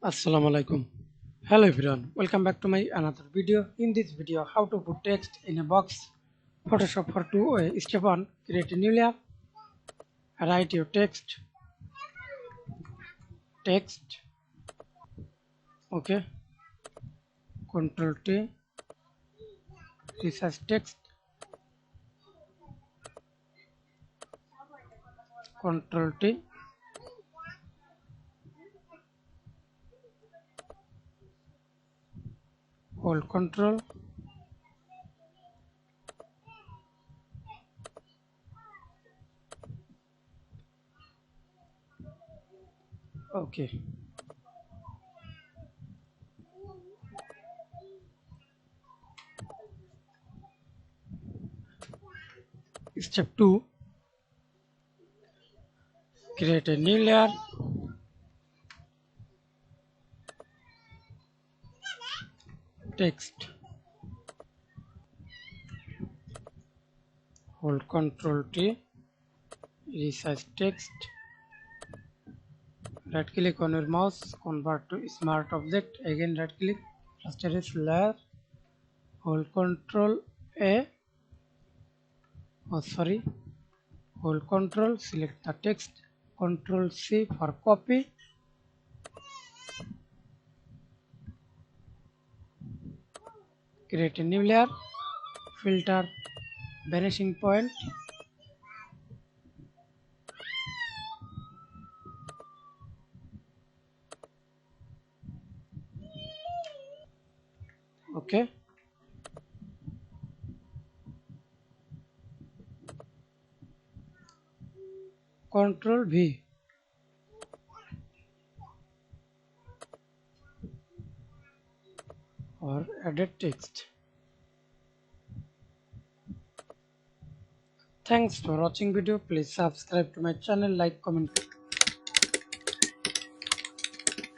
Assalamu alaikum. Hello everyone, welcome back to my another video. In this video, how to put text in a box. Photoshop for 2. Step 1, create a new layer. Write your text, okay. Control T, resize text, Control T, hold Control, okay. Step 2, create a new layer. Text, hold Control T, resize text. Right click on your mouse, convert to smart object. Again right click, raster layer, hold Control A, hold Control, select the text, Control C for copy, create a new layer, filter, vanishing point, okay. Control V, or edit text. Thanks for watching video. Please subscribe to my channel, like, comment.